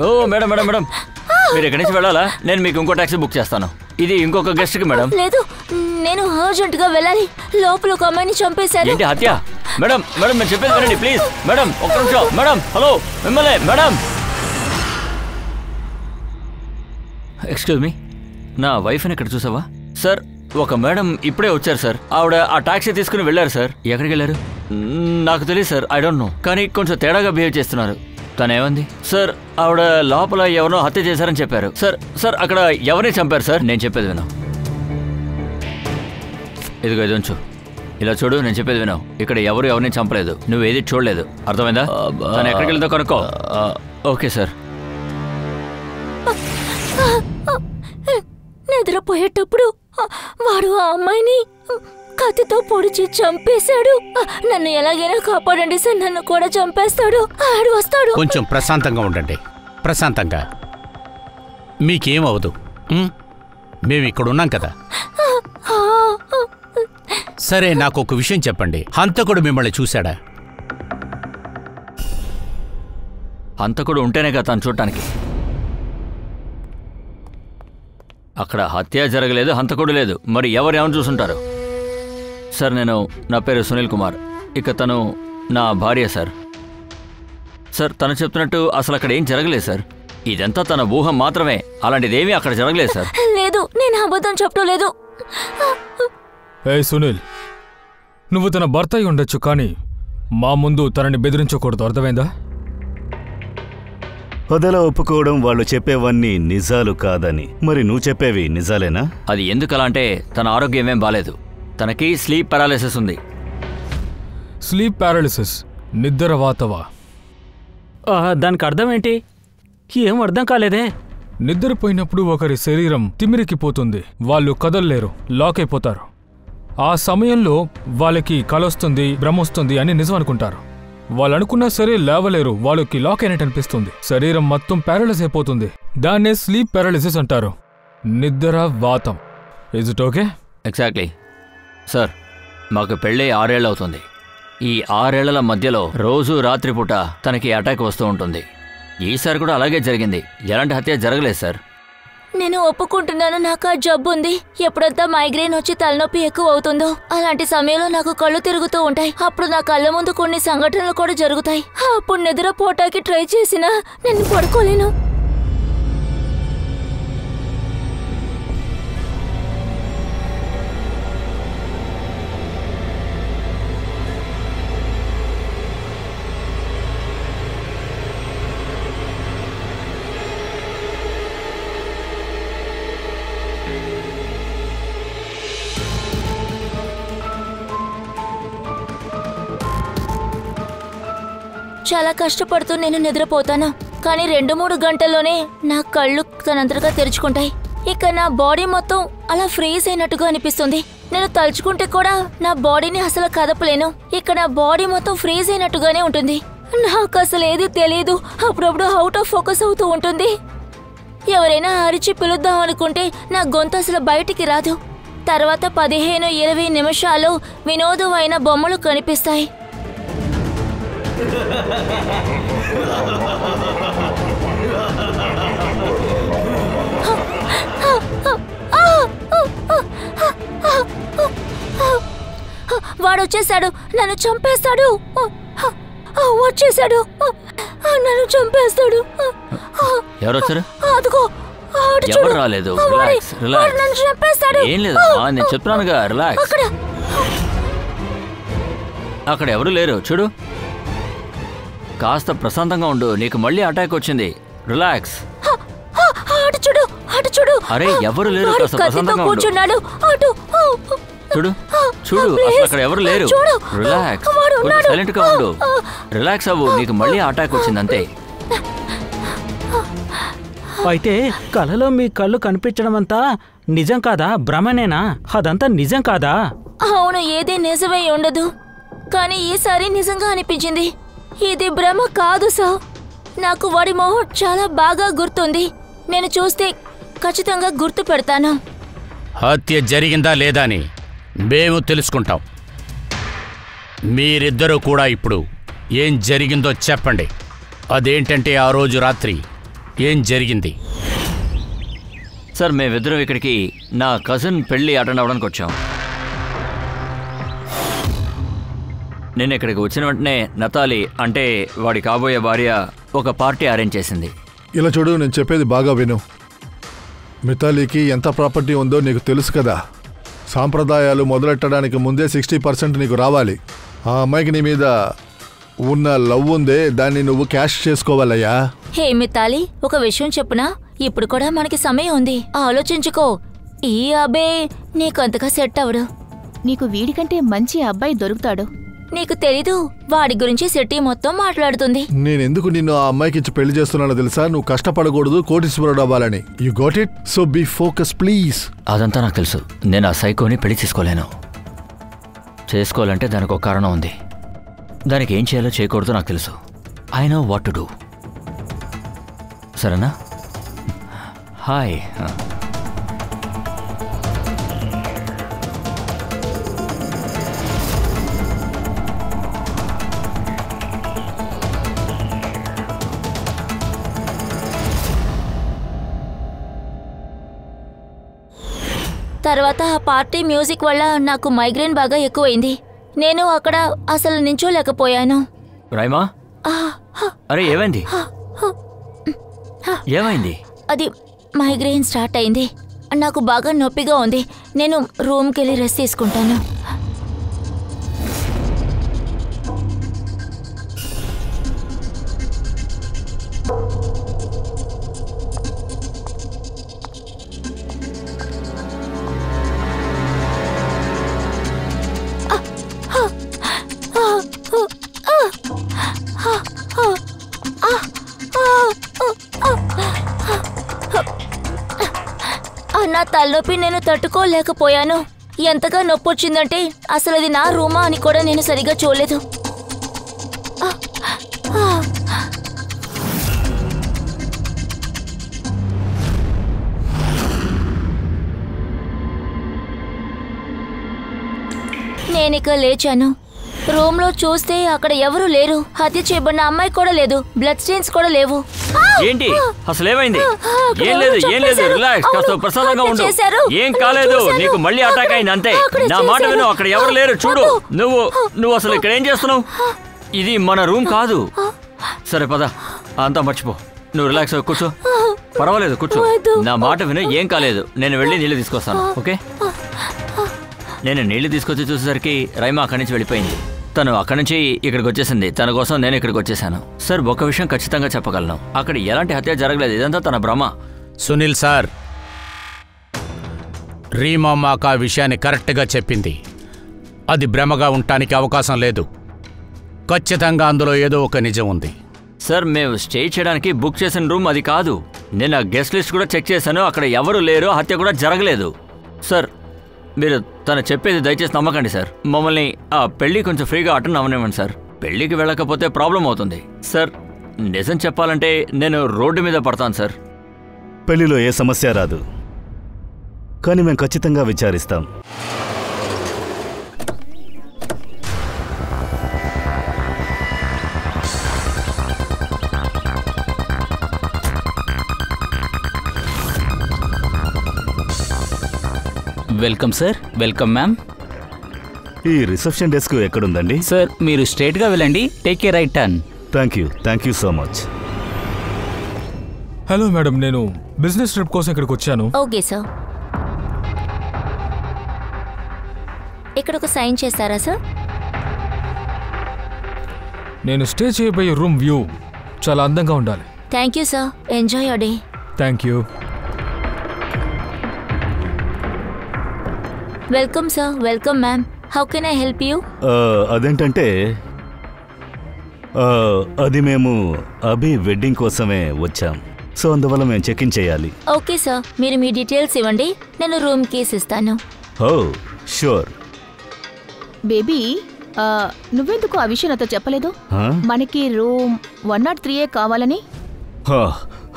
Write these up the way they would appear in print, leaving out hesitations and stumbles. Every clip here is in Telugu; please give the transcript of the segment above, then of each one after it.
ఓ మేడం మేడం మేడం, మీరు ఇక్కడి నుంచి వెళ్ళాలా? నేను మీకు ఇంకో టాక్సీ బుక్ చేస్తాను. ఇది ఇంకొక గెస్ట్కి మేడం. లేదు, నేను అర్జెంటుగా వెళ్ళాలి. లోపల ఒక అమ్మాయిని చంపేశారు. ఏంటి హత్య? మేడం మేడం నేను చెప్పేది వినండి ప్లీజ్. మేడం ఒక్క నిమిషం మేడం. హలో మిమ్మల్ని మేడం. ఎక్స్క్యూజ్ మీ, నా వైఫ్ని ఇక్కడ చూసావా? సార్ ఒక మేడం ఇప్పుడే వచ్చారు సార్. ఆవిడ ఆ టాక్సీ తీసుకుని వెళ్ళారు సార్. ఎక్కడికి వెళ్ళారు నాకు తెలియదు సార్. ఐ డోంట్ నో, కానీ కొంచెం తేడాగా బిహేవ్ చేస్తున్నారు. తనేమంది సార్? ఆవిడ లోపల ఎవరినో హత్య చేశారని చెప్పారు సార్. సార్ అక్కడ ఎవరిని చంపారు సార్? నేను చెప్పేది విను. ఇదిగో ఇది ఉంచు. ఇలా చూడు, నేను చెప్పేది విను. ఇక్కడ ఎవరిని చంపలేదు. నువ్వు ఏది చూడలేదు, అర్థమైందా? తను ఎక్కడికి వెళ్తా కనుక్కో. Okay sir. నిద్రపోయేటప్పుడు వాడు ఆ అమ్మాయిని కత్తితో పొడిచి చంపేశాడు. నన్ను ఎలాగైనా కాపాడండి సార్, నన్ను కూడా చంపేస్తాడు. ఆడు వస్తాడు. కొంచెం ప్రశాంతంగా ఉండండి, ప్రశాంతంగా. మీకేమవదు, మేము ఇక్కడ ఉన్నాం కదా. సరే, నాకు ఒక విషయం చెప్పండి. హంతకుడు మిమ్మల్ని చూశాడా? హంతకుడు ఉంటేనే కదా తను చూడటానికి. అక్కడ హత్య జరగలేదు, హంతకుడు లేదు. మరి ఎవరు చూసుంటారు? సార్ నా పేరు సునీల్ కుమార్. ఇక తను నా భార్య సార్. సార్ తను చెప్తున్నట్టు అసలు అక్కడ ఏం జరగలేదు సార్. ఇదంతా తన ఊహ మాత్రమే. అలాంటిదేమీ అక్కడ జరగలేదు సార్. లేదు, నేను అబద్ధం చెప్పలేదు. ఏయ్ సునీల్, నువ్వు తన భర్త అయి ఉండొచ్చు, కానీ మా ముందు తనని బెదిరించకూడదు, అర్థమైందా? అదలా ఒప్పుకోవడం వాళ్ళు చెప్పేవన్నీ నిజాలు కాదని. మరి నువ్వు చెప్పేవి నిజాలేనా? అది ఎందుకలా అంటే తన ఆరోగ్యం ఏమేం బాలేదు. తనకి స్లీప్ పారాలిసిస్ ఉంది. స్లీప్ పారాలిసిస్, నిద్రవాతవా? దానికి అర్థం ఏంటి? ఏం అర్థం కాలేదే. నిద్రపోయినప్పుడు ఒకరి శరీరం తిమిరికిపోతుంది. వాళ్ళు కదల్లేరు, లాక్ అయిపోతారు. ఆ సమయంలో వాళ్ళకి కలొస్తుంది, భ్రమొస్తుంది అని నిజం అనుకుంటారు. వాళ్ళు అనుకున్నా సరే లేవలేరు, వాళ్ళకి లాక్ అయినట్టు అనిపిస్తుంది. శరీరం మొత్తం పారాలిసిస్ అయిపోతుంది. దాన్నే స్లీప్ పారాలిసిస్ అంటారు, నిద్రవాతం. Is it okay? Exactly sir. మాకు పెళ్ళి 6 ఏళ్ళు అవుతుంది. ఈ 6 ఏళ్ల మధ్యలో రోజు రాత్రిపూట తనకి అటాక్ వస్తూ ఉంటుంది. ఈసారి కూడా అలాగే జరిగింది. ఎలాంటి హత్య జరగలేదు సార్. నేను ఒప్పుకుంటున్నాను, నాకు ఆ జబ్బు ఉంది. ఎప్పుడంతా మైగ్రేన్ వచ్చి తలనొప్పి ఎక్కువ అవుతుందో అలాంటి సమయంలో నాకు కళ్ళు తిరుగుతూ ఉంటాయి. అప్పుడు నా కళ్ళ ముందు కొన్ని సంఘటనలు కూడా జరుగుతాయి. అప్పుడు నిద్రపోటానికి ట్రై చేసినా నేను పడుకోలేను. చాలా కష్టపడుతూ నేను నిద్రపోతాను, కానీ 2-3 గంటల్లోనే నా కళ్ళు తనంతగా తెరుచుకుంటాయి. ఇక నా బాడీ మొత్తం అలా ఫ్రీజ్ అయినట్టుగా అనిపిస్తుంది. నేను తలుచుకుంటే కూడా నా బాడీని అసలు కదపలేను. ఇక నా బాడీ మొత్తం ఫ్రీజ్ అయినట్టుగానే ఉంటుంది. నాకు అసలు ఏది తెలియదు. అప్పుడప్పుడు అవుట్ ఆఫ్ ఫోకస్ అవుతూ ఉంటుంది. ఎవరైనా అరిచి పిలుద్దాం అనుకుంటే నా గొంతు అసలు బయటికి రాదు. తర్వాత 15-20 నిమిషాలు వినోదమైన బొమ్మలు కనిపిస్తాయి. వాడొచ్చేశాడు, నన్ను చంపేస్తాడు. వచ్చేశాడు, నన్ను చంపేస్తాడు. ఎవరొచ్చారు? అదిగో ఎవరు రాలేదు. Relax relax. నన్ను చంపేస్తాడు. ఏం లేదు, నేను చెప్తున్నానుగా రిలాక్స్. అక్కడ ఎవరు లేరు, చూడు. కాస్త ప్రశాంతంగా ఉండు, నీకు మళ్ళీ అటాక్ వచ్చింది. రిలాక్స్. చూడు, అటు చూడు. అరే ఎవరు లేరు, కాస్త ప్రశాంతంగా ఉండు. కూర్చున్నాడు. చూడు చూడు, అసలు అక్కడ ఎవరు లేరు. రిలాక్స్, కొంచెం సైలెంట్ గా ఉండు. రిలాక్స్ అవ్వు, నీకు మళ్ళీ అటాక్ వచ్చింది అంతే. అయితే కలలో మీ కళ్ళు కనిపించడం అంతా నిజం కాదా? భ్రమనేనా? అదంతా నిజం కాదా? అవును, ఏది నిజమై ఉండదు, కానీ ఈసారి నిజంగా అనిపించింది. ఇది భ్రమ కాదు సార్. నాకు వాడి మొహం చాలా బాగా గుర్తుంది. నేను చూస్తే ఖచ్చితంగా గుర్తు పెడతాను. హత్య జరిగిందా లేదా అని మేము తెలుసుకుంటాం. మీరిద్దరూ కూడా ఇప్పుడు ఏం జరిగిందో చెప్పండి. అదేంటంటే ఆ రోజు రాత్రి ఏం జరిగింది? సార్ మేమిద్దరం ఇక్కడికి నా కజిన్ పెళ్ళి అటెండ్ అవ్వడానికి వచ్చాం. నేను ఇక్కడికి వచ్చిన వెంటనే నతాలి అంటే వాడి కాబోయే భార్య ఒక పార్టీ అరేంజ్ చేసింది. ఇలా చూడు, నేను చెప్పేది బాగా విను. మితాలీకి ఎంత ప్రాపర్టీ ఉందో నీకు తెలుసు కదా. సాంప్రదాయాలు మొదలెట్టడానికి ముందే 60% నీకు రావాలి. ఆ అమ్మాయికి నీ మీద ఉన్న లవ్ ఉందే, దాన్ని నువ్వు క్యాష్ చేసుకోవాలయ్యా. హే మితాలి, ఒక విషయం చెప్పునా? ఇప్పుడు కూడా మనకి సమయం ఉంది, ఆలోచించుకో. ఈ అబ్బాయి నీకు అంతగా సెట్ అవడు. నీకు వీడికంటే మంచి అబ్బాయి దొరుకుతాడు. నీకు తెలీదు, వాడి గురించి సిటీ మొత్తం మాట్లాడుతుంది. నేనెందుకు నిన్ను ఆ అమ్మాయికి ఇచ్చి పెళ్లి చేస్తున్నానో తెలుసా? నువ్వు కష్టపడకూడదు, కోటీశ్వరుడు అవ్వాలని. You got it? So be focus please. అదంతా నాకు తెలుసు. నేను ఆ సైకోని పెళ్లి చేసుకోలేను. చేసుకోవాలంటే దానికి ఒక కారణం ఉంది. దానికి ఏం చేయాలో చేయకూడదు నాకు తెలుసు. I know what to do. సరేనా? హాయ్. తర్వాత ఆ పార్టీ మ్యూజిక్ వల్ల నాకు మైగ్రేన్ బాగా ఎక్కువైంది. నేను అక్కడ అసలు నించోలేకపోయాను. రైమా, అరే ఏమైంది? ఏమైంది? అది మైగ్రేన్ స్టార్ట్ అయింది. నాకు బాగా నొప్పిగా ఉంది. నేను రూమ్కి వెళ్ళి రెస్ట్ తీసుకుంటాను. నా తలనొప్పి నేను తట్టుకోలేకపోయాను. ఎంతగా నొప్పి వచ్చిందంటే అసలు అది నా రూమా అని కూడా నేను సరిగా చూడలేదు. నేనిక లేచాను. రూమ్లో చూస్తే అక్కడ ఎవరూ లేరు. హత్య చేయబడిన అమ్మాయి కూడా లేదు. బ్లడ్ స్టెయిన్స్ కూడా లేవు. ఏంటి అసలు ఏమైంది? ఏం లేదు, ఏం లేదు. రిలాక్స్, కాస్త ప్రశాంతంగా ఉండు. ఏం కాలేదు, నీకు మళ్ళీ అటాక్ అయింది అంతే. నా మాట విను, అక్కడ ఎవరు లేరు. చూడు, నువ్వు అసలు ఇక్కడ ఏం చేస్తున్నావు? ఇది మన రూమ్ కాదు. సరే పద, అంతా మర్చిపో. నువ్వు రిలాక్స్ కూర్చో. పర్వాలేదు, కూర్చో. నా మాట విను, ఏం కాలేదు. నేను వెళ్ళి నీళ్ళు తీసుకొస్తాను. ఓకే? నేను నీళ్లు తీసుకొచ్చి చూసేసరికి రైమా అక్కడి నుంచి వెళ్ళిపోయింది. తను అక్కడి నుంచి ఇక్కడికి వచ్చేసింది. తన కోసం నేను ఇక్కడికి వచ్చేసాను. సార్, ఒక విషయం ఖచ్చితంగా చెప్పగలను, అక్కడ ఎలాంటి హత్య జరగలేదు. ఇదంతా తన భ్రమ. సునీల్ సార్, రీమా మాకు ఆ విషయాన్ని కరెక్ట్గా చెప్పింది. అది భ్రమగా ఉండటానికి అవకాశం లేదు. ఖచ్చితంగా అందులో ఏదో ఒక నిజం ఉంది. సార్, మేము స్టే చేయడానికి బుక్ చేసిన రూమ్ అది కాదు. నేను ఆ గెస్ట్ లిస్ట్ కూడా చెక్ చేశాను. అక్కడ ఎవరు లేరు, హత్య కూడా జరగలేదు. సార్, మీరు తను చెప్పేది దయచేసి నమ్మకండి సార్. మమ్మల్ని ఆ పెళ్లి కొంచెం ఫ్రీగా అటెండ్ అవ్వనివ్వండి సార్. పెళ్లికి వెళ్ళకపోతే ప్రాబ్లం అవుతుంది సార్. నిజం చెప్పాలంటే నేను రోడ్డు మీద పడతాను సార్. పెళ్లిలో ఏ సమస్య రాదు, కానీ మేము ఖచ్చితంగా విచారిస్తాం. Welcome sir. Welcome ma'am. ఈ రిసెప్షన్ డెస్క్ ఎక్కడుందండి? సార్, మీరు స్ట్రైట్గా వెళ్ళండి. Take a right turn. Thank you so much. Hello madam, నేను బిజినెస్ ట్రిప్ కోసం ఇక్కడికి వచ్చాను. Okay sir. ఇక్కడ ఒక సైన్ చేస్తారా సార్? నేను స్టే చేయబోయే రూమ్ వ్యూ చాలా అందంగా ఉండాలి. Thank you sir. Enjoy your day. Thank you. Welcome sir. Welcome ma'am. How can I help you? అదేంటంటే అది మేము అభి వెడ్డింగ్ కోసమే వచ్చాం. సో అందువల్ల మేము చెక్ ఇన్ చేయాలి. ఓకే సార్, మీరు మీ డీటెయిల్స్ ఇవ్వండి, నేను రూమ్ కీస్ ఇస్తాను. ఓ షూర్. బేబీ, నువ్వెందుకు ఆ విషయం నాతో చెప్పలేదు? మనకి రూమ్ 103 కావాలని.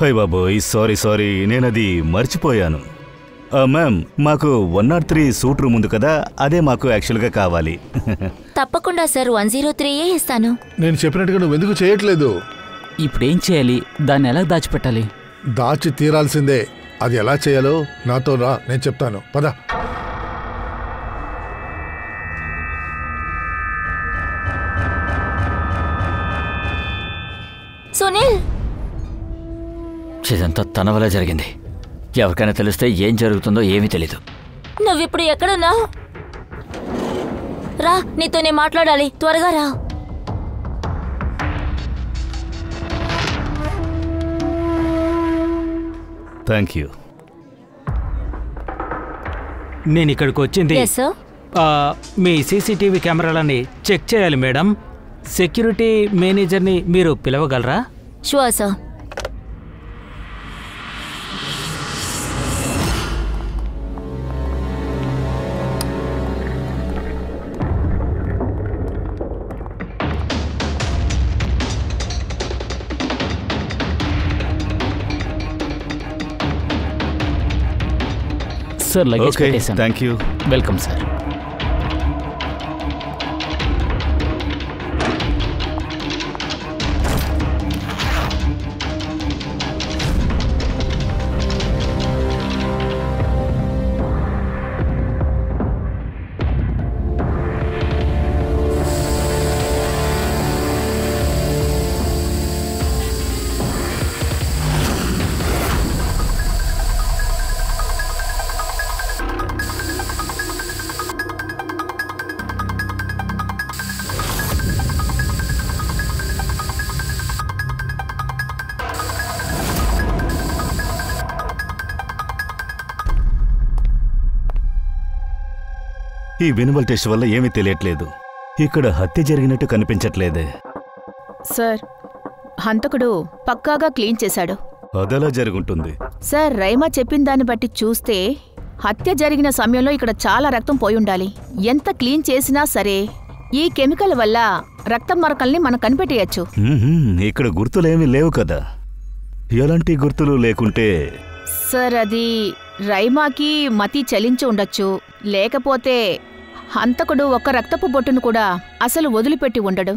హై బాబోయ్, సారీ, నేనది మర్చిపోయాను. మ్యామ్, మాకు 103 సూట్ రూమ్ ఉంది కదా, అదే మాకు యాక్చువల్గా కావాలి. తప్పకుండా సార్, 103 ఇస్తాను. నేను చెప్పినట్టుగా నువ్వు ఎందుకు చేయట్లేదు? ఇప్పుడేం చేయాలి? దాన్ని ఎలా దాచిపెట్టాలి? దాచి తీరాల్సిందే. అది ఎలా చేయాలో నాతో రా, నేను చెప్తాను. పద. సునీల్, ఇదంతా తన వల్ల జరిగింది. ఎవరికైనా తెలిస్తే ఏం జరుగుతుందో ఏమీ తెలీదు. నువ్విప్పుడు ఎక్కడున్నావు? రా, నీతోనే మాట్లాడాలి. త్వరగా రా. Thank you. నేను ఇక్కడికి వచ్చింది ఎస్ సార్. మీ సీసీటీవీ కెమెరాలని చెక్ చేయాలి మేడం. సెక్యూరిటీ మేనేజర్ని మీరు పిలవగలరా? Sure sir. Sir luggage okay, పెట్టేశాను. Thank you. Welcome sir. ఈ వినువల్ టెస్ట్ వల్ల ఏమీ తెలియట్లేదు. ఇక్కడ హత్య జరిగినట్టు కనిపించట్లేదే. సార్, హంతకుడు పక్కాగా క్లీన్ చేశాడు. అదెలా జరుగుంటుంది? సార్, రైమా చెప్పిన దాన్ని బట్టి చూస్తే హత్య జరిగిన సమయంలో ఇక్కడ చాలా రక్తం పోయి ఉండాలి. ఎంత క్లీన్ చేసినా సరే ఈ కెమికల్ వల్ల రక్తం మరకల్ని మనం కనిపెట్టేయచ్చు. ఇక్కడ గుర్తులేమీ లేవు కదా. ఎలాంటి గుర్తులు లేకుంటే? సార్, అది రైమాకి మతి చలించి ఉండొచ్చు. లేకపోతే హంతకుడు ఒక్క రక్తపు బొట్టును కూడా అసలు వదిలిపెట్టి ఉండడు.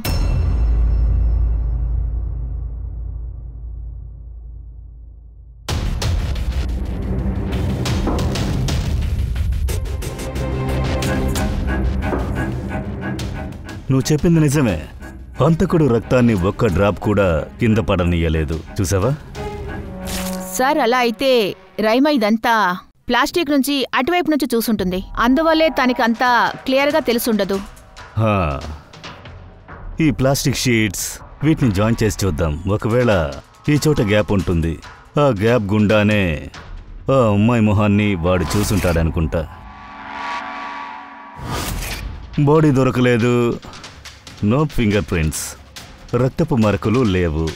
నువ్వు చెప్పింది నిజమే. హంతకుడు రక్తాన్ని ఒక్క డ్రాప్ కూడా కింద పడనీయలేదు. చూసావా? సార్, అలా అయితే రైమా ఇదంతా ప్లాస్టిక్ నుంచి అటువైపు నుంచి చూసుంటుంది. అందువల్లే తనకంతా క్లియర్గా తెలుసుండదు. ఈ ప్లాస్టిక్ షీట్స్ వీటిని జాయిన్ చేసి చూద్దాం. ఒకవేళ ఈ చోట గ్యాప్ ఉంటుంది. ఆ గ్యాప్ గుండానే ఆ అమ్మాయి మొహాన్ని వాడు చూసుంటాడనుకుంటా. బాడీ దొరకలేదు. No finger prints. రక్తపు మరకలు లేవు.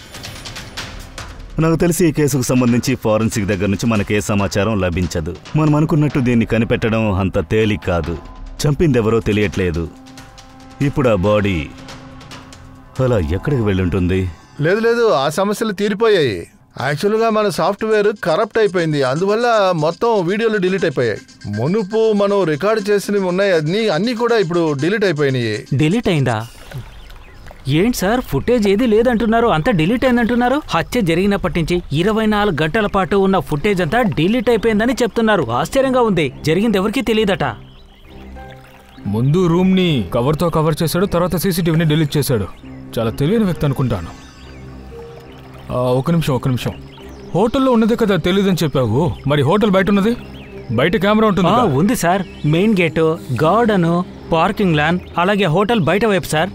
నాకు తెలిసి ఈ కేసుకు సంబంధించి ఫారెన్సిక్ దగ్గర నుంచి మనకే సమాచారం లభించదు. మనం అనుకున్నట్టు దీన్ని కనిపెట్టడం అంత తేలిక కాదు. చంపిందెవరో తెలియట్లేదు. ఇప్పుడు ఆ బాడీ అలా ఎక్కడికి వెళ్ళుంటుంది? లేదు, ఆ సమస్యలు తీరిపోయాయి. యాక్చువల్గా మన సాఫ్ట్వేర్ కరప్ట్ అయిపోయింది. అందువల్ల మొత్తం వీడియోలు డిలీట్ అయిపోయాయి. మునుపు మనం రికార్డు చేసినవి ఉన్నాయి, అన్నీ కూడా ఇప్పుడు డిలీట్ అయిపోయినాయి. డిలీట్ అయిందా? ఏంటి సార్, ఫుటేజ్ ఏది లేదంటున్నారు, అంతా డిలీట్ అయిందంటున్నారు? హత్య జరిగినప్పటి నుంచి 24 గంటల పాటు ఉన్న ఫుటేజ్ అంతా డిలీట్ అయిపోయిందని చెప్తున్నారు. ఆశ్చర్యంగా ఉంది. జరిగింది ఎవరికీ తెలియదట. ముందు రూమ్ని కవర్తో కవర్ చేశాడు, తర్వాత సీసీటీవీని డిలీట్ చేశాడు. చాలా తెలియని వ్యక్తి అనుకుంటాను. ఒక నిమిషం. హోటల్లో ఉన్నదే కదా తెలియదని చెప్పావు. మరి హోటల్ బయట ఉన్నది? బయట కెమెరా ఉంటుంది? ఉంది sir. Main gate, garden, parking lawn, అలాగే హోటల్ బయట వైపు సార్.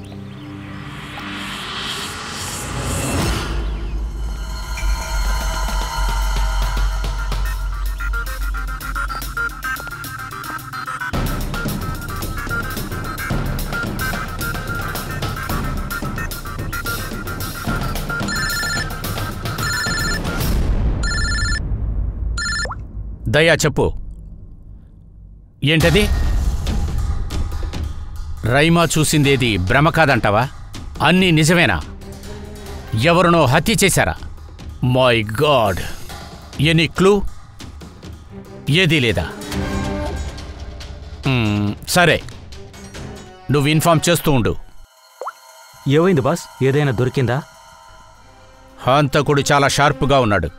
దయా, చెప్పు. ఏంటది? రైమా చూసిందేది భ్రమ కాదంటావా? అన్నీ నిజమేనా? ఎవరినో హత్య చేశారా? My God! Any clue? ఏదీ లేదా? సరే, నువ్వు ఇన్ఫార్మ్ చేస్తూ ఉండు. ఏమైంది బాస్? ఏదైనా దొరికిందా? హంతకుడు చాలా షార్ప్గా ఉన్నాడు.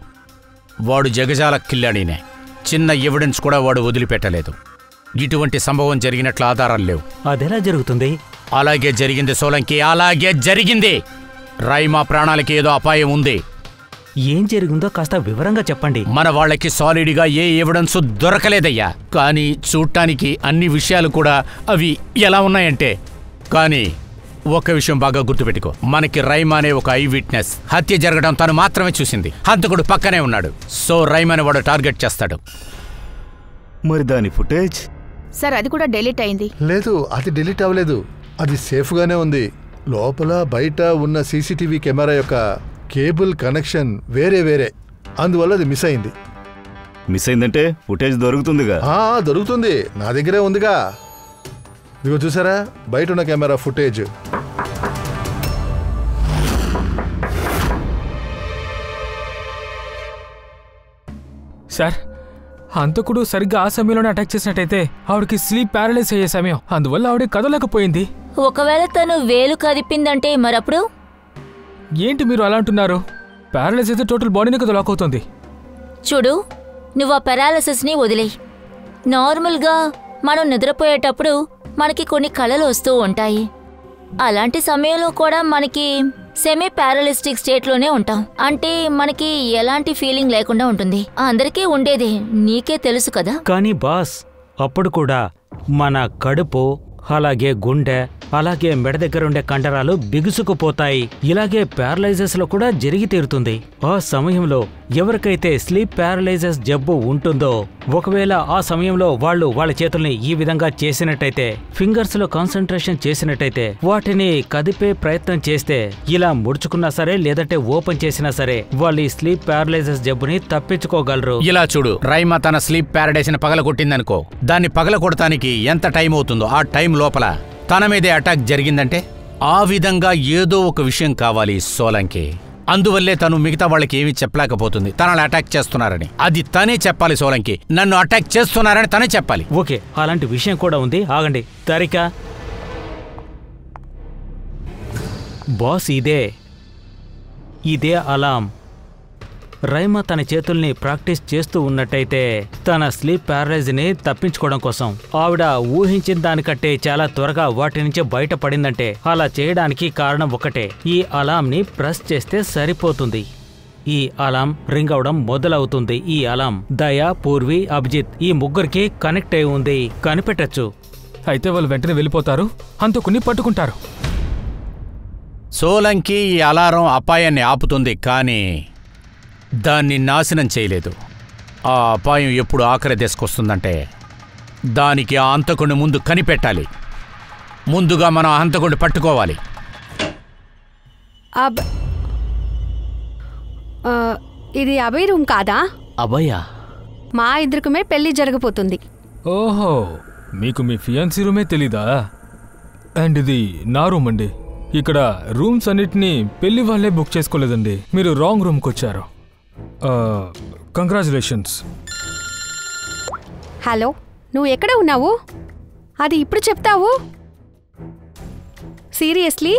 వాడు జగజాల కిల్లాడినే. చిన్న ఎవిడెన్స్ కూడా వాడు వదిలిపెట్టలేదు. ఇటువంటి సంభవం జరిగినట్లు ఆధారాలు లేవు. అదెలా జరుగుతుంది? అలాగే జరిగింది సోలంకి, అలాగే జరిగింది. రైమా ప్రాణాలకి ఏదో అపాయం ఉంది. ఏం జరిగిందో కాస్త వివరంగా చెప్పండి. మన వాళ్ళకి సాలిడ్గా ఏ ఎవిడెన్స్ దొరకలేదయ్యా. కానీ చూడటానికి అన్ని విషయాలు కూడా అవి ఎలా ఉన్నాయంటే, కానీ ఒక విషయం బాగా గుర్తుపెట్టుకో, మనకి రైమా అనే ఒక ఐ విట్నెస్ హత్య జరగడం తను మాత్రమే చూసింది. హంతకుడు పక్కనే ఉన్నాడు. సో రైమాని వాడు టార్గెట్ చేస్తాడు. మరి దాని ఫుటేజ్? సార్ అది కూడా డిలీట్ అయింది. లేదు, అది డిలీట్ అవ్వలేదు. అది సేఫ్గానే ఉంది. లోపల బయట ఉన్న సీసీటీవీ కెమెరా యొక్క కేబుల్ కనెక్షన్ వేరే, అందువల్ల అది మిస్ అయింది. మిస్ అయిందంటే ఫుటేజ్ దొరుకుతుందిగా? దొరుకుతుంది, నా దగ్గరే ఉందిగా. ఇదిగో చూసారా, బయట ఉన్న కెమెరా ఫుటేజ్. సార్, హంతకుడు సరిగ్గా ఆ సమయంలోనే అటాక్ చేసినట్టయితే ఆవిడకి స్లీప్ ప్యారలైజ్ అయ్యే సమయం, అందువల్ల ఆవిడ కదలకపోయింది. ఒకవేళ తను వేలు కదిపిందంటే మరప్పుడు? ఏంటి మీరు అలా అంటున్నారు? ప్యారలైజ్ అయితే టోటల్ బాడీని కదా లాక్ అవుతుంది. చూడు, నువ్వు ఆ పెరాలసిస్ని వదిలేయి. నార్మల్గా మనం నిద్రపోయేటప్పుడు మనకి కొన్ని కళలు వస్తూ ఉంటాయి. అలాంటి సమయంలో కూడా మనకి సెమీ పారాలిస్టిక్ స్టేట్లోనే ఉంటాం. అంటే మనకి ఎలాంటి ఫీలింగ్ లేకుండా ఉంటుంది. అందరికీ ఉండేదే, నీకే తెలుసు కదా. కానీ బాస్, అప్పుడు కూడా మన కడుపు, అలాగే గుండె, అలాగే మెడ దగ్గర ఉండే కండరాలు బిగుసుకుపోతాయి. ఇలాగే ప్యారలైజెస్ లో కూడా జరిగి తీరుతుంది. ఆ సమయంలో ఎవరికైతే స్లీప్ ప్యారలైజెస్ జబ్బు ఉంటుందో, ఒకవేళ ఆ సమయంలో వాళ్ళ చేతుల్ని ఈ విధంగా చేసినట్టయితే, ఫింగర్స్ లో కాన్సన్ట్రేషన్ చేసినట్టయితే, వాటిని కదిపే ప్రయత్నం చేస్తే, ఇలా ముడుచుకున్నా సరే లేదంటే ఓపెన్ చేసినా సరే, వాళ్ళు ఈ స్లీప్ ప్యారలైజెస్ జబ్బుని తప్పించుకోగలరు. ఇలా చూడు, రైమా తన స్లీప్ ప్యారడైస్ ని పగల కొట్టిందనుకో, దాన్ని పగల కొడటానికి ఎంత టైం అవుతుందో ఆ టైం లోపల తన మీదే అటాక్ జరిగిందంటే, ఆ విధంగా ఏదో ఒక విషయం కావాలి సోలంకి. అందువల్లే తను మిగతా వాళ్ళకి ఏమీ చెప్పలేకపోతుంది, తనని అటాక్ చేస్తున్నారని. అది తనే చెప్పాలి సోలంకి. నన్ను అటాక్ చేస్తున్నారని తనే చెప్పాలి. ఓకే, అలాంటి విషయం కూడా ఉంది. ఆగండి తరిక బాస్, ఇదే అలాం. రైమా తన చేతుల్ని ప్రాక్టీస్ చేస్తూ ఉన్నట్టయితే తన స్లీప్ ప్యారలైజ్ని తప్పించుకోవడం కోసం ఆవిడ ఊహించిన దానికంటే చాలా త్వరగా వాటి నుంచి బయటపడిందంటే, అలా చేయడానికి కారణం ఒకటే, ఈ అలాంని ప్రెస్ చేస్తే సరిపోతుంది. ఈ అలాం రింగ్ అవడం మొదలవుతుంది. ఈ అలాం దయా, పూర్వి, అభిజిత్ ఈ ముగ్గురికి కనెక్ట్ అయి ఉంది. కనిపెట్టచ్చు. అయితే వాళ్ళు వెంటనే వెళ్ళిపోతారు, హంతకుని పట్టుకుంటారు. సోలంకి ఈ అలారం అపాయాన్ని ఆపుతుంది, కానీ దాన్ని నాశనం చేయలేదు. ఆ అపాయం ఎప్పుడు ఆఖరి దశకొస్తుందంటే, దానికి ఆ హంతకుడిని ముందు కనిపెట్టాలి. ముందుగా మనం ఆ హంతకుడిని పట్టుకోవాలి. ఇది అభయ్ రూమ్ కాదా? అభయ్యా, మా ఇద్దరికమే పెళ్లి జరగబోతుంది. ఓహో, మీకు మీ ఫియాన్సీ రూమే తెలీదా? అండ్ ఇది నా రూమ్ అండి. ఇక్కడ రూమ్స్ అన్నిటినీ పెళ్లి వాళ్ళే బుక్ చేసుకోలేదండి, మీరు రాంగ్ రూమ్కి వచ్చారు. కంగ్రాచులేషన్స్. హలో, నువ్వు ఎక్కడ ఉన్నావు? అది ఇప్పుడు చెప్తావు? సీరియస్లీ?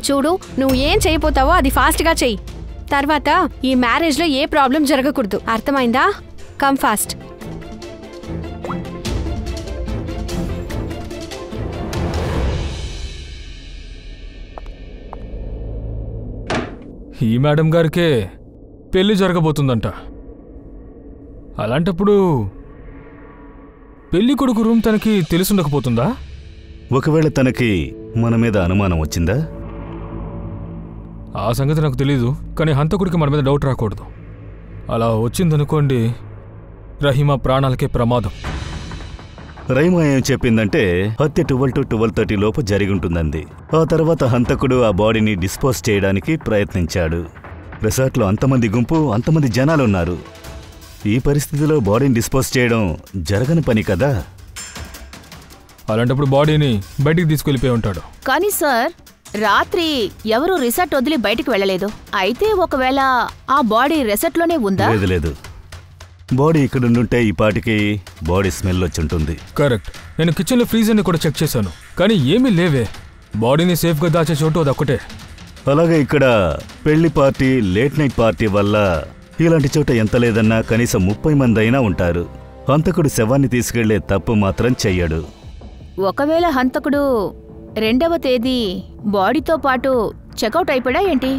చూడు, నువ్వు ఏం చేయబోతావో అది ఫాస్ట్గా చెయ్యి. తర్వాత ఈ మ్యారేజ్లో ఏ ప్రాబ్లం జరగకూడదు, అర్థమైందా? Come fast. ఈ మేడం గారికే పెళ్లి జరగబోతుందంట. అలాంటప్పుడు పెళ్లి కొడుకు రూమ్ తనకి తెలుసుండకపోతుందా? ఒకవేళ తనకి మన మీద అనుమానం వచ్చిందా? ఆ సంగతి నాకు తెలీదు, కానీ హంతకుడికి మన మీద డౌట్ రాకూడదు. అలా వచ్చిందనుకోండి, రహీమా ప్రాణాలకే ప్రమాదం. రైమా ఏం చెప్పిందంటే, హత్య 12 to 12:30 లోపు జరిగుంటుందంది. ఆ తర్వాత హంతకుడు ఆ బాడీని డిస్పోజ్ చేయడానికి ప్రయత్నించాడు. రిసార్ట్లో అంతమంది గుంపు, అంతమంది జనాలున్నారు. ఈ పరిస్థితిలో బాడీని డిస్పోజ్ చేయడం జరగని పని కదా. అలాంటప్పుడు బాడీని బయటికి తీసుకెళ్ళిపోయి ఉంటాడు. కానీ సార్, రాత్రి ఎవరు రిసార్ట్ వదిలి బయటికి వెళ్ళలేదు. అయితే ఒకవేళ ఆ బాడీ రిసార్ట్లోనే ఉందా? లేదు, బాడీ ఇక్కడుంటే ఈ పాటికి బాడీ స్మెల్ వచ్చుంటుంది. కరెక్ట్. నేను కిచెన్లో ఫ్రీజర్ని కూడా చెక్ చేశాను, కానీ ఏమీ లేవే. బాడీని సేఫ్గా దాచే చోటు అదొక్కటే. అలాగే ఇక్కడ పెళ్లి పార్టీ, లేట్ నైట్ పార్టీ వల్ల ఇలాంటి చోట ఎంత లేదన్నా కనీసం 30 మంది అయినా ఉంటారు. హంతకుడు శవాన్ని తీసుకెళ్లే తప్పు మాత్రం చెయ్యడు. ఒకవేళ హంతకుడు 2వ తేదీ బాడీతో పాటు చెక్అవుట్ అయిపోయా ఏంటి?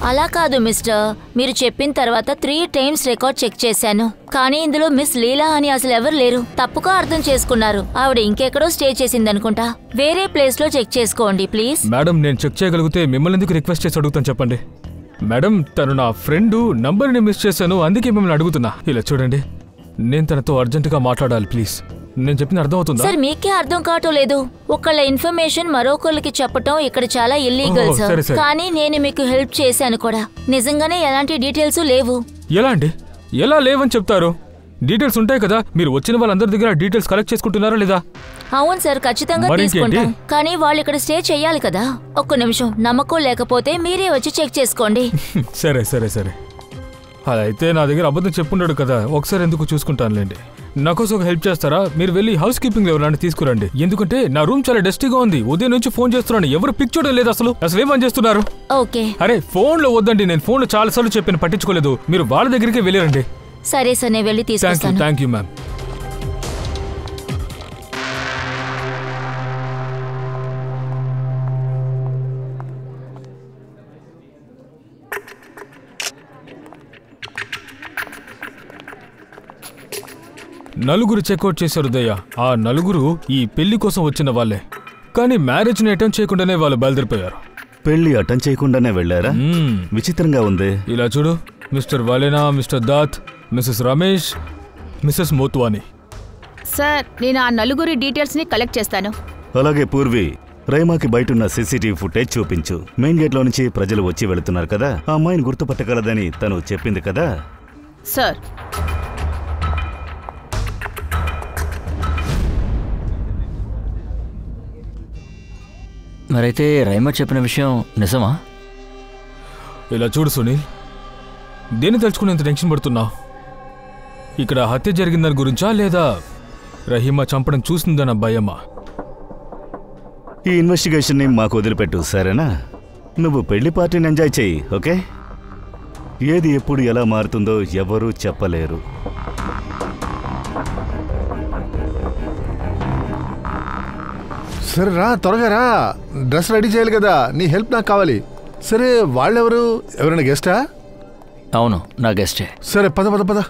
అలా కాదు మిస్టర్, మీరు చెప్పిన తర్వాత 3 టైమ్స్ రికార్డ్ చెక్ చేశాను, కానీ ఇందులో మిస్ లీలా అని అసలు ఎవరు లేరు. తప్పుగా అర్థం చేసుకున్నారు. ఆవిడ ఇంకెక్కడో స్టే చేసిందనుకుంటా. వేరే ప్లేస్ లో చెక్ చేసుకోండి ప్లీజ్. మేడం, నేను చెక్ చేయగలిగితే మిమ్మల్ని ఎందుకు రిక్వెస్ట్ చేసి అడుగుతాను చెప్పండి. మేడం, తను నా ఫ్రెండ్, నంబర్ని మిస్ చేశాను, అందుకే మిమ్మల్ని అడుగుతున్నా. ఇలా చూడండి, నేను తనతో అర్జెంటుగా మాట్లాడాలి ప్లీజ్. నేను చెప్పిన అర్థం అవుతుందా? సార్, మీకే అర్థం కావటం లేదు. ఒకళ్ళ ఇన్ఫర్మేషన్ మరొకళ్ళకి చెప్పటం ఇక్కడ చాలా ఇల్లీగల్ ఓహో, సార్. సరే, సరే. కానీ నేను మీకు హెల్ప్ చేశాను కూడా. నిజంగానే ఎలాంటి డీటెయిల్స్ లేవు. ఎలా అండి? ఎలా లేవని చెప్తారు? డీటెయిల్స్ ఉంటాయి కదా. మీరు వచ్చిన వాళ్ళందరి దగ్గర డీటెయిల్స్ కలెక్ట్ చేసుకుంటున్నారా లేదా? అవును సార్, ఖచ్చితంగా మరింకేంటి? తీసుకుంటాం. కానీ వాళ్ళు ఇక్కడ స్టే చెయ్యాలి కదా. ఒక్క నిమిషం, నమ్మకం లేకపోతే మీరే వచ్చి చెక్ చేసుకోండి. సరే సరే సరే, అలా అయితే నా దగ్గర అబద్ధం చెప్పుండాడు కదా, ఒకసారి ఎందుకు చూసుకుంటానులేండి. నాకోసం ఒక హెల్ప్ చేస్తారా? మీరు వెళ్ళి హౌస్ కీపింగ్ ఎవరైనా తీసుకురండి. ఎందుకంటే నా రూమ్ చాలా డస్టీగా ఉంది. ఉదయం నుంచి ఫోన్ చేస్తున్నాను, ఎవరు పిక్ చూడడం లేదు. అసలు ఏం పని చేస్తున్నారు? ఓకే. అరే, ఫోన్లో వద్దండి. నేను ఫోన్లో చాలాసార్లు చెప్పాను, పట్టించుకోలేదు. మీరు వాళ్ళ దగ్గరికి వెళ్ళిరండి. సరే సార్, నేను వెళ్ళి తీసుకొస్తాను. Thank you ma'am. నలుగురు చెక్అవుట్ చేశారు దయ్య. ఆ నలుగురు ఈ పెళ్లి కోసం వచ్చిన వాళ్ళే, కానీ మ్యారేజ్ని అటెండ్ చేయకుండానే వాళ్ళు బయలుదేరిపోయారు. పెళ్లి అటెండ్ చేయకుండానే వెళ్ళారా? విచిత్రంగా ఉంది. ఇలా చూడు, Mr Valena, Mr Dutt, Mrs Ramesh, Mrs Motwani. Sir, నేను ఆ నలుగురి డీటెయిల్స్ని కలెక్ట్ చేస్తాను. అలాగే పూర్వి, రైమాకి బయటున్న సీసీటీవీ ఫుటేజ్ చూపించు. మెయిన్ గేట్లో నుంచి ప్రజలు వచ్చి వెళుతున్నారు కదా, ఆ అమ్మాయిని గుర్తుపట్టగలదని తను చెప్పింది కదా. సార్, మరైతే రైమా చెప్పిన విషయం నిజమా? ఇలా చూడు సునీల్, దేన్ని తలుచుకుని ఎంత టెన్షన్ పడుతున్నావు? ఇక్కడ హత్య జరిగిందని గురించా, లేదా రహీమా చంపడం చూసిందన్న భయమా? ఈ ఇన్వెస్టిగేషన్ని మాకు వదిలిపెట్టు, సరేనా? నువ్వు పెళ్లి పార్టీని ఎంజాయ్ చెయ్యి, ఓకే? ఏది ఎప్పుడు ఎలా మారుతుందో ఎవరూ చెప్పలేరు. సరే రా, త్వరగా రా. డ్రెస్ రెడీ చేయాలి కదా, నీ హెల్ప్ నాకు కావాలి. సరే, వాళ్ళెవరు? ఎవరైనా గెస్టా? అవును, నా గెస్టే. సరే, పద పద పద.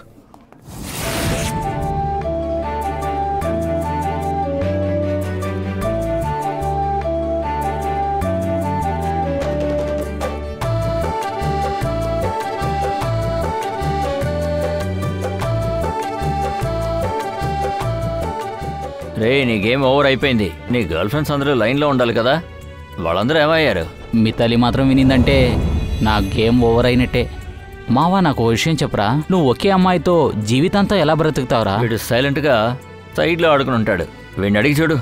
రే, నీ గేమ్ ఓవర్ అయిపోయింది. నీ గర్ల్ ఫ్రెండ్స్ అందరూ లైన్లో ఉండాలి కదా, వాళ్ళందరూ ఏమయ్యారు? మితాలి మాత్రం వినిందంటే నా గేమ్ ఓవర్ అయినట్టే. మావా, నాకు ఓ విషయం చెప్పరా, నువ్వు ఒకే అమ్మాయితో జీవితాంతం ఎలా బ్రతుకుతావురా? వీడు సైలెంట్గా సైడ్లో ఆడుకుని ఉంటాడు. వీడిని అడిగి చూడు,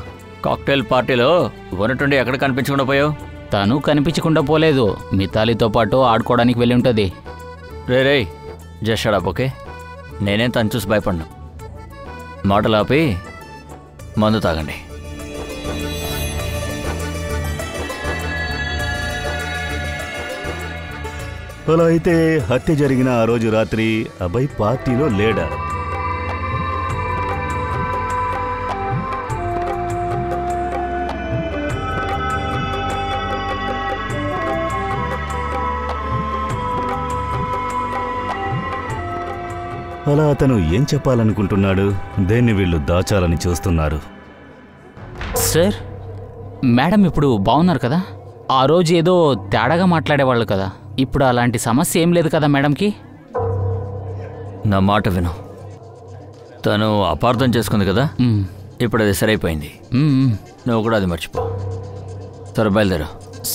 కాక్టైల్ పార్టీలో ఉన్నట్టుండి ఎక్కడ కనిపించకుండా పోయావు? తను కనిపించకుండా పోలేదు, మితాలితో పాటు ఆడుకోవడానికి వెళ్ళి ఉంటుంది. రే, జస్ట్ షట్ అప్, ఓకే? నేనేం తను చూసి భయపడ్ను. మాటలు ఆపి మందు తాగండి. అలా అయితే హత్య జరిగిన ఆ రోజు రాత్రి అభయ్ పార్టీలో లేడా? అలా అతను ఏం చెప్పాలనుకుంటున్నాడు? దేన్ని వీళ్ళు దాచాలని చూస్తున్నారు? సార్, మేడం ఇప్పుడు బాగున్నారు కదా? ఆ రోజు ఏదో తేడాగా మాట్లాడేవాళ్ళు కదా, ఇప్పుడు అలాంటి సమస్య ఏం లేదు కదా మేడంకి? నా మాట విను, తను అపార్థం చేసుకుంది కదా, ఇప్పుడు అది సరైపోయింది. నువ్వు కూడా అది మర్చిపో. సరే, బయలుదేరా.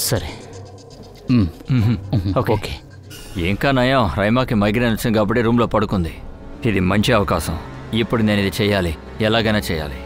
సరే, ఓకే. ఇంకా నయం, రైమాకి మైగ్రేన్ వచ్చింది కాబట్టి రూమ్లో పడుకుంది. ఇది మంచి అవకాశం. ఇప్పుడు నేను ఇది చేయాలి, ఎలాగైనా చేయాలి.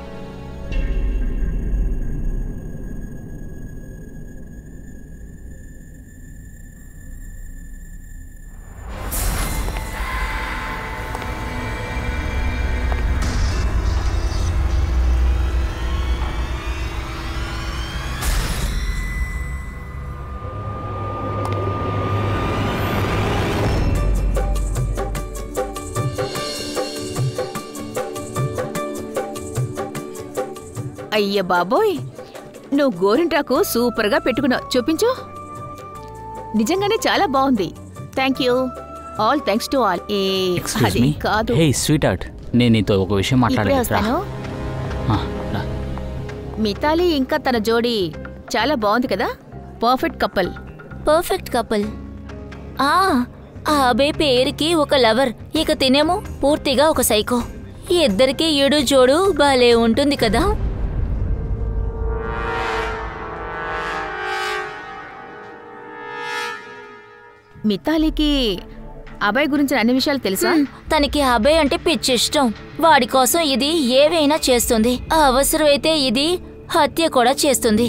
అయ్య బాబోయ్, నువ్వు గోరింటాకు సూపర్గా పెట్టుకున్నావు. చూపించు. నిజంగానే చాలా బాగుంది. Thank you. All thanks to all. అది కాదు. హే స్వీట్ హార్ట్, నేను నీతో ఒక విషయం మాట్లాడాలి. మితాలి ఇంకా తన జోడి చాలా బాగుంది కదా. Perfect couple. Perfect couple. ఆ అభయ్ పేరుకి ఒక లవర్, ఇక తినేమో పూర్తిగా ఒక సైకో. ఇద్దరికి ఈడు జోడు భలే ఉంటుంది కదా. మితాలికి అభయ్ గురించి అన్ని విషయాలు తెలుసా? తనకి అభయ్ అంటే పిచ్చి ఇష్టం. వాడి కోసం ఇది ఏవైనా చేస్తుంది. అవసరమైతే ఇది హత్య కూడా చేస్తుంది.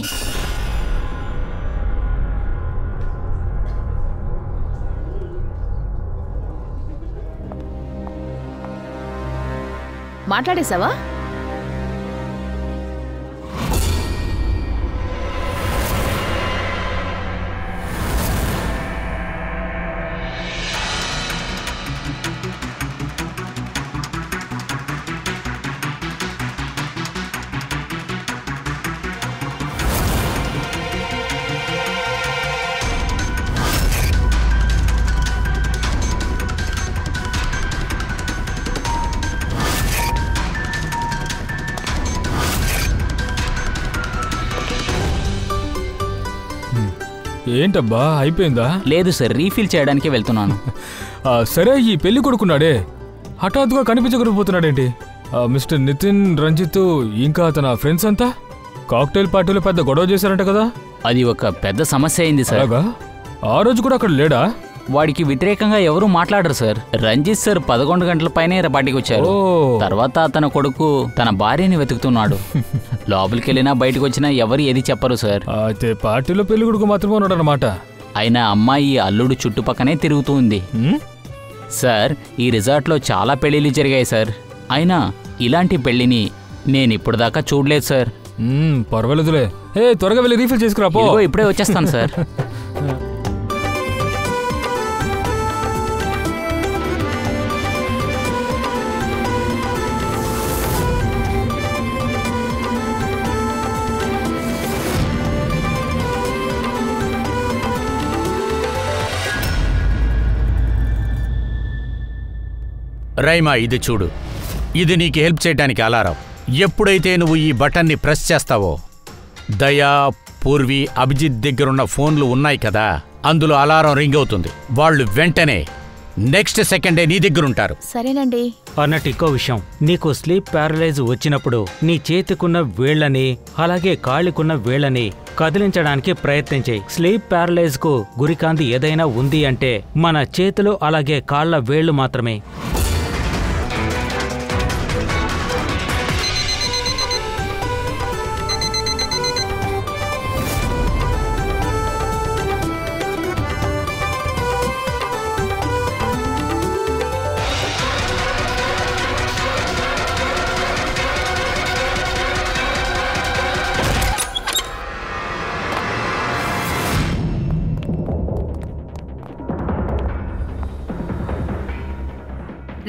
మాట్లాడేశావా? ఏంటబ్బా, అయిపోయిందా? లేదు సార్, రీఫిల్ చేయడానికి వెళ్తున్నాను. సరే, ఈ పెళ్లి కొడుకున్నాడే హఠాత్తుగా కనిపించకపోతున్నాడేంటి? మిస్టర్ నితిన్, రంజిత్ ఇంకా తన ఫ్రెండ్స్ అంతా కాక్టైల్ పార్టీలో పెద్ద గొడవ చేశారంట కదా. అది ఒక పెద్ద సమస్య అయింది సార్. ఆ రోజు కూడా అక్కడ లేడా? వాడికి వ్యతిరేకంగా ఎవరూ మాట్లాడరు సార్. రంజిత్ సార్ 11 గంటల పైనే పార్టీకి వచ్చారు. తర్వాత తన కొడుకు తన భార్యని వెతుకుతున్నాడు. లోపలికి వెళ్ళినా బయటకు వచ్చినా ఎవరు ఏది చెప్పరు సార్. అయితే పార్టీలో పెళ్లి కొడుకు మాత్రమే ఉన్నాడు అన్నమాట. అయినా అమ్మాయి అల్లుడు చుట్టుపక్కనే తిరుగుతూ ఉంది సార్. ఈ రిసార్ట్లో చాలా పెళ్లిళ్ళు జరిగాయి సార్. అయినా ఇలాంటి పెళ్లిని నేను ఇప్పుడు దాకా చూడలేదు సార్. పర్వాలేదులే. త్వరగా వెళ్ళి రీఫిల్ చేసుకురా. ఇప్పుడే వచ్చేస్తాను సార్. రైమా, ఇది చూడు. ఇది నీకు హెల్ప్ చేయడానికి అలారం. ఎప్పుడైతే నువ్వు ఈ బటన్ని ప్రెస్ చేస్తావో, దయా, పూర్వి, అభిజిత్ దగ్గరున్న ఫోన్లు ఉన్నాయి కదా, అందులో అలారం రింగ్ అవుతుంది. వాళ్ళు వెంటనే నెక్స్ట్ సెకండే నీ దగ్గరుంటారు. సరేనండి. అన్నట్టు ఇంకో విషయం, నీకు స్లీప్ ప్యారలైజ్ వచ్చినప్పుడు నీ చేతికున్న వేళ్లని అలాగే కాళ్ళకున్న వేళ్లని కదిలించడానికి ప్రయత్నించే. స్లీప్ ప్యారలైజ్ కు గురికాంది ఏదైనా ఉంది అంటే మన చేతులు అలాగే కాళ్ల వేళ్లు మాత్రమే.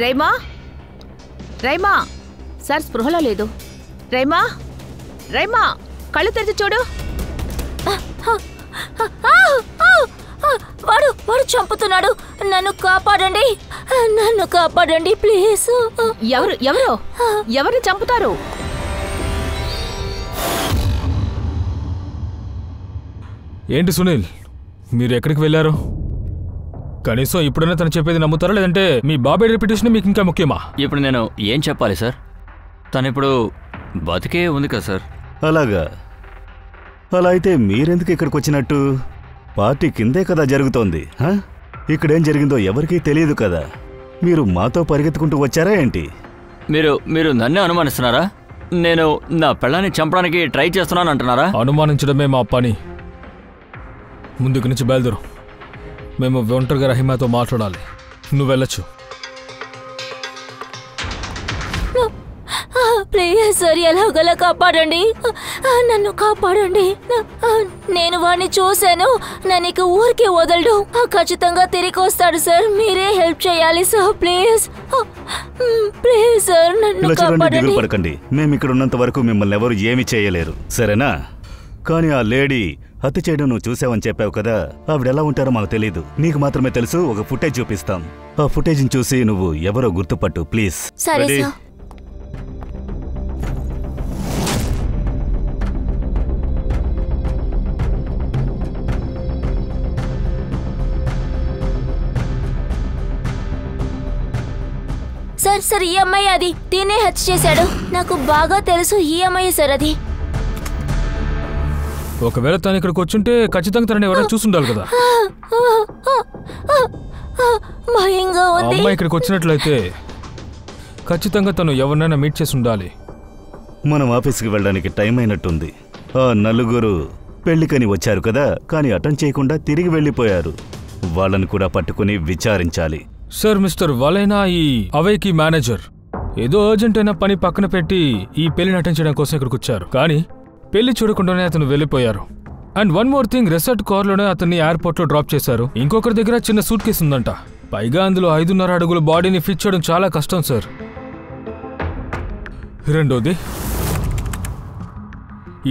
రైమా, రైమా, సార్ స్పృహలో లేదు. రైమా, రైమా, కళ్ళు తెరిచి చూడు. వాడు వాడు చంపుతున్నాడు. నన్ను కాపాడండి, నన్ను కాపాడండి ప్లీజ్. ఎవరు ఎవరు ఎవరిని చంపుతారు? ఏంటి సునీల్, మీరు ఎక్కడికి వెళ్ళారు? కనీసం ఇప్పుడైనా తను చెప్పేది నమ్ముతారా, లేదంటే మీ బాబాయ్ రెప్యుటేషన్ మీకు ఇంకా ముఖ్యమా? ఇప్పుడు నేను ఏం చెప్పాలి సార్? తను ఇప్పుడు బతికే ఉంది కదా సార్. అలాగా? అలా అయితే మీరెందుకు ఇక్కడికి వచ్చినట్టు? పార్టీ కిందే కదా జరుగుతోంది. ఇక్కడేం జరిగిందో ఎవరికీ తెలియదు కదా. మీరు మాతో పరిగెత్తుకుంటూ వచ్చారా ఏంటి? మీరు నన్నే అనుమానిస్తున్నారా? నేను నా పెళ్ళాన్ని చంపడానికి ట్రై చేస్తున్నాను అంటున్నారా? అనుమానించడమే మా పని. ముందుకు నుంచి బయలుదేరు. మేము ఒంటరిగా రహీమాతో మాట్లాడాలి. నువ్వు వెళ్ళొచ్చు. ప్లీజ్ సార్ ఎలాగలా కాపాడండి, నన్ను కాపాడండి. నేను వాడిని చూశాను, నన్ను ఇక ఊరికే వదలడు, ఖచ్చితంగా తిరిగి వస్తాడు సార్. మీరే హెల్ప్ చేయాలి సార్, ప్లీజ్ ప్లీజ్ సార్ నన్ను కాపాడండి. దిగులు పడకండి, మేము ఇక్కడ ఉన్నంత వరకు మిమ్మల్ని ఎవరు ఏమీ చేయలేరు, సరేనా? కానీ ఆ లేడీ హత్య చేయడం నువ్వు చూసావని చెప్పావు కదా, ఆవిడెలా ఉంటారో మాకు తెలీదు. నీకు మాత్రమే తెలుసు. ఒక ఫుటేజ్ చూపిస్తాం, ఆ ఫుటేజ్ని చూసి నువ్వు ఎవరో గుర్తుపట్టు ప్లీజ్. సరే సార్. సార్ సార్ ఈ అమ్మాయి అది, దీన్నే హత్య చేశాడు. నాకు బాగా తెలుసు ఈ అమ్మాయి సార్ అది. ఒకవేళ తను ఇక్కడికి వచ్చుంటే ఖచ్చితంగా తనని ఎవరైనా చూసుండాలి కదా. భయంగా ఉంది. అమ్మాయి ఇక్కడికి వచ్చినట్లయితే ఖచ్చితంగా తను ఎవరినైనా మీట్ చేసి ఉండాలి. మనం ఆఫీస్కి వెళ్ళడానికి టైం అయినట్టుంది. ఆ నలుగురు పెళ్లికని వచ్చారు కదా, కానీ అటెండ్ చేయకుండా తిరిగి వెళ్ళిపోయారు. వాళ్ళని కూడా పట్టుకుని విచారించాలి. సార్ మిస్టర్ వలైనా ఈ అవైకి మేనేజర్ ఏదో అర్జెంట్ అయిన పని పక్కన పెట్టి ఈ పెళ్లిని అటెండ్ చేయడం కోసం ఇక్కడికి వచ్చారు, కానీ పెళ్లి చూడకుండానే అతను వెళ్ళిపోయారు. And one more thing, resort కార్లోనే అతన్ని ఎయిర్పోర్ట్లో డ్రాప్ చేశారు. ఇంకొకరి దగ్గర చిన్న సూట్ కేసు ఉందంట, పైగా అందులో 5.5 అడుగుల బాడీని ఫిట్ చేయడం చాలా కష్టం సార్. రెండోది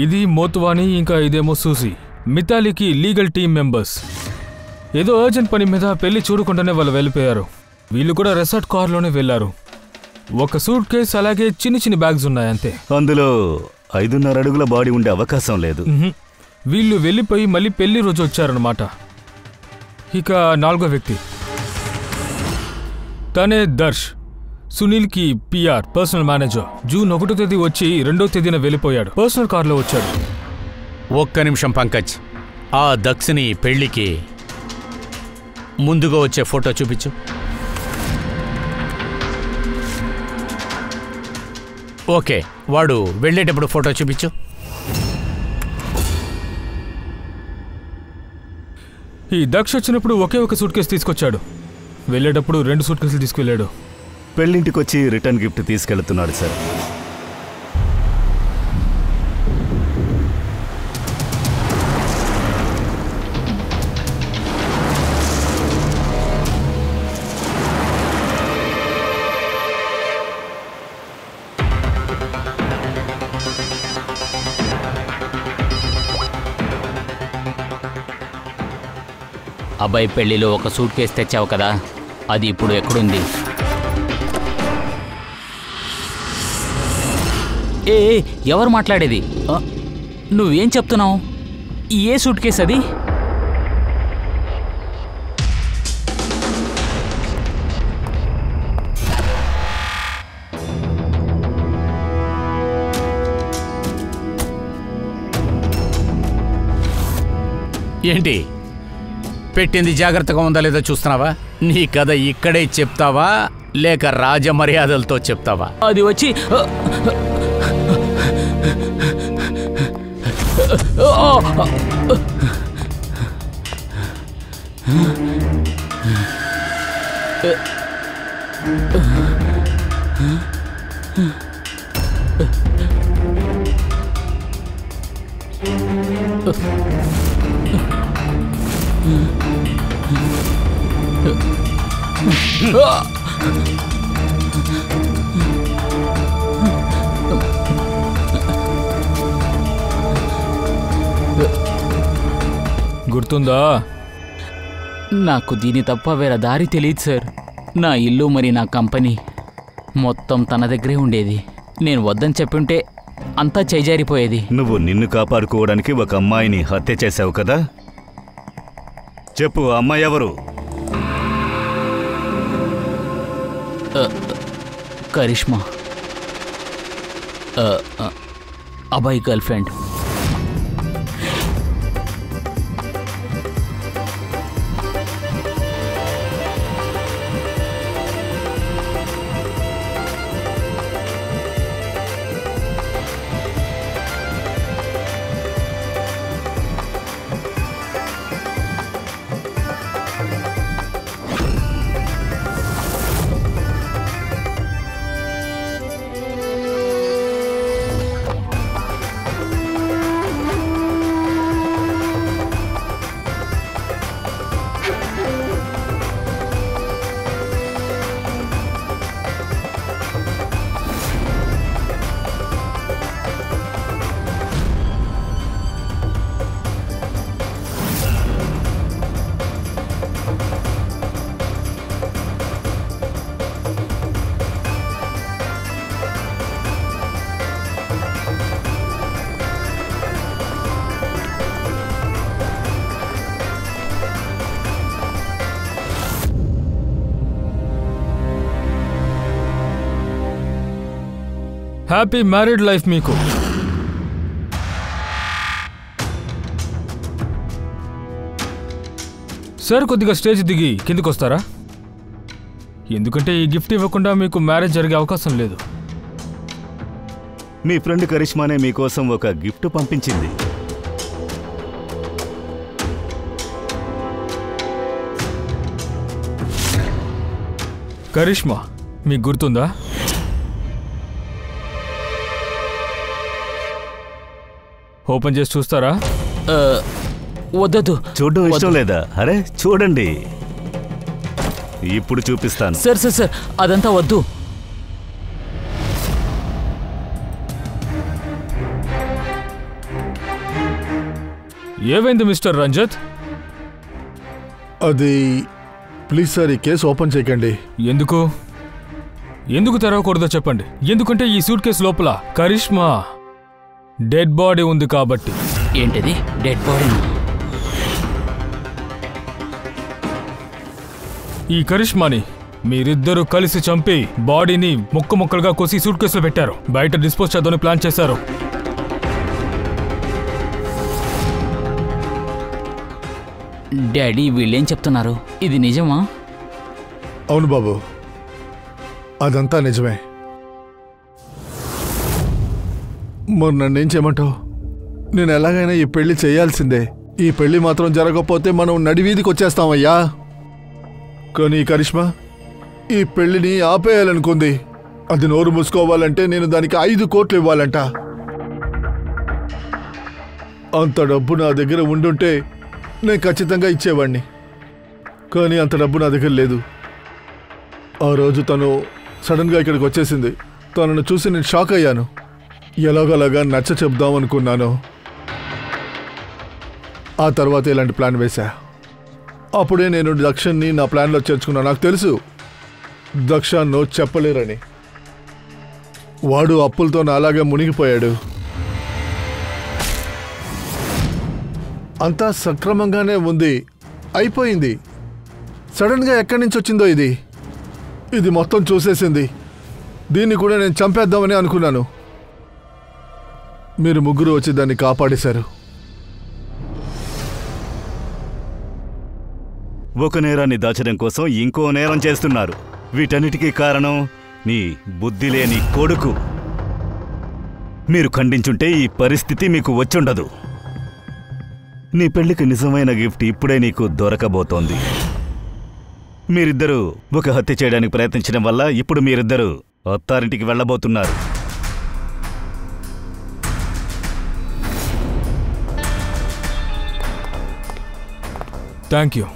ఇది మోతువాని, ఇంకా ఇదేమో సూసి, మితాలీకి లీగల్ టీమ్ మెంబర్స్. ఏదో అర్జెంట్ పని మీద పెళ్లి చూడకుండానే వాళ్ళు వెళ్ళిపోయారు. వీళ్ళు కూడా రెసార్ట్ కార్లోనే వెళ్లారు. ఒక సూట్ కేసు అలాగే చిన్ని బ్యాగ్స్ ఉన్నాయి అంతే. అందులో 5.5 అడుగుల బాడీ ఉండే అవకాశం లేదు. వీళ్ళు వెళ్ళిపోయి మళ్ళీ పెళ్లి రోజు వచ్చారన్నమాట. ఇక నాలుగో వ్యక్తి తనే దర్శ్, సునీల్కి పిఆర్ పర్సనల్ మేనేజర్. జూన్ 1వ తేదీ వచ్చి 2వ తేదీన వెళ్ళిపోయాడు. పర్సనల్ కార్లో వచ్చాడు. ఒక్క నిమిషం పంకజ్, ఆ దక్ష్ని పెళ్లికి ముందుగా వచ్చే ఫోటో చూపించు. ఓకే, వాడు వెళ్ళేటప్పుడు ఫోటో చూపించు. ఈ దక్ష వచ్చినప్పుడు ఒకే ఒక సూట్ కేసు తీసుకొచ్చాడు, వెళ్ళేటప్పుడు 2 సూట్ కేసులు తీసుకెళ్ళాడు. పెళ్లింటికొచ్చి రిటర్న్ గిఫ్ట్ తీసుకెళ్తున్నాడు సార్. అబ్బాయి పెళ్లిలో ఒక సూట్ కేసు తెచ్చావు కదా, అది ఇప్పుడు ఎక్కడుంది? ఏ ఎవరు మాట్లాడేది? నువ్వేం చెప్తున్నావు? ఏ సూట్ కేసు అది? ఏంటి పెట్టింది జాగ్రత్తగా ఉందా లేదా చూస్తున్నావా? నీ కథ ఇక్కడే చెప్తావా లేక రాజమర్యాదలతో చెప్తావా? అది వచ్చి గుర్తుందా? నాకు దీని తప్ప వేరే దారి తెలియదు సార్. నా ఇల్లు మరి నా కంపెనీ మొత్తం తన దగ్గరే ఉండేది. నేను వద్దని చెప్పుంటే అంతా చేజారిపోయేది. నువ్వు నిన్ను కాపాడుకోవడానికి ఒక అమ్మాయిని హత్య చేశావు కదా, చెప్పు ఆ అమ్మాయి ఎవరు? కరిష్మా, అబ్బాయి girl friend. Happy married life మీకు. సార్ కొద్దిగా స్టేజ్ దిగి కిందకొస్తారా? ఎందుకంటే ఈ గిఫ్ట్ ఇవ్వకుండా మీకు మ్యారేజ్ జరిగే అవకాశం లేదు. మీ ఫ్రెండ్ కరిష్మానే మీకోసం ఒక గిఫ్ట్ పంపించింది. కరిష్మా మీకు గుర్తుందా? ఓపెన్ చేసి చూస్తారా? వద్దదు. చూడడం ఇష్టం లేదా? అరే చూడండి, ఇప్పుడు చూపిస్తాను. సార్ సార్ సార్ అదంతా వద్దు. ఏమైంది మిస్టర్ రంజిత్? అది ప్లీజ్ సార్, ఈ కేసు ఓపెన్ చేయకండి. ఎందుకు తెరవకూడదో చెప్పండి. ఎందుకంటే ఈ సూట్ కేసు లోపల కరిష్మా డెడ్ బాడీ ఉంది కాబట్టి. ఏంటిది డెడ్ బాడీ? ఈ కరిష్మాని మీరిద్దరూ కలిసి చంపి బాడీని ముక్క ముక్కలుగా కోసి సూట్ కేసులో పెట్టారు. బయట డిస్పోజ్ చేద్దామని ప్లాన్ చేశారు. డాడీ వీళ్ళేం చెప్తున్నారు? ఇది నిజమా? అవును బాబు, అదంతా నిజమే. మరి నన్నేం చేయమంటావు? నేను ఎలాగైనా ఈ పెళ్లి చేయాల్సిందే. ఈ పెళ్లి మాత్రం జరగకపోతే మనం నడివీధికి వచ్చేస్తామయ్యా. కానీ కరిష్మా ఈ పెళ్లిని ఆపేయాలనుకుంది. అది నోరు మూసుకోవాలంటే నేను దానికి 5 కోట్లు ఇవ్వాలంట. అంత డబ్బు నా దగ్గర ఉండుంటే నేను ఖచ్చితంగా ఇచ్చేవాడిని. కానీ అంత డబ్బు నా దగ్గర లేదు. ఆ రోజు తను సడన్గా ఇక్కడికి వచ్చేసింది. తనను చూసి నేను షాక్ అయ్యాను. ఎలాగోలాగా నచ్చ చెప్దామనుకున్నాను. ఆ తర్వాత ఇలాంటి ప్లాన్ వేశా. అప్పుడే నేను దక్షన్ని నా ప్లాన్లో చేర్చుకున్నాను. నాకు తెలుసు దక్ష నో చెప్పలేరని. వాడు అప్పులతో నా అలాగే మునిగిపోయాడు. అంతా సక్రమంగానే ఉంది, అయిపోయింది. సడన్గా ఎక్కడి నుంచి వచ్చిందో ఇది మొత్తం చూసేసింది. దీన్ని కూడా నేను చంపేద్దామని అనుకున్నాను. మీరు ముగ్గురు వచ్చి దాన్ని కాపాడేశారు. ఒక నేరాన్ని దాచడం కోసం ఇంకో నేరం చేస్తున్నారు. వీటన్నిటికీ కారణం నీ బుద్ధి లేని కొడుకు. మీరు ఖండించుంటే ఈ పరిస్థితి మీకు వచ్చుండదు. నీ పెళ్లికి నిజమైన గిఫ్ట్ ఇప్పుడే నీకు దొరకబోతోంది. మీరిద్దరూ ఒక హత్య చేయడానికి ప్రయత్నించడం వల్ల ఇప్పుడు మీరిద్దరూ అత్తారింటికి వెళ్ళబోతున్నారు. Thank you.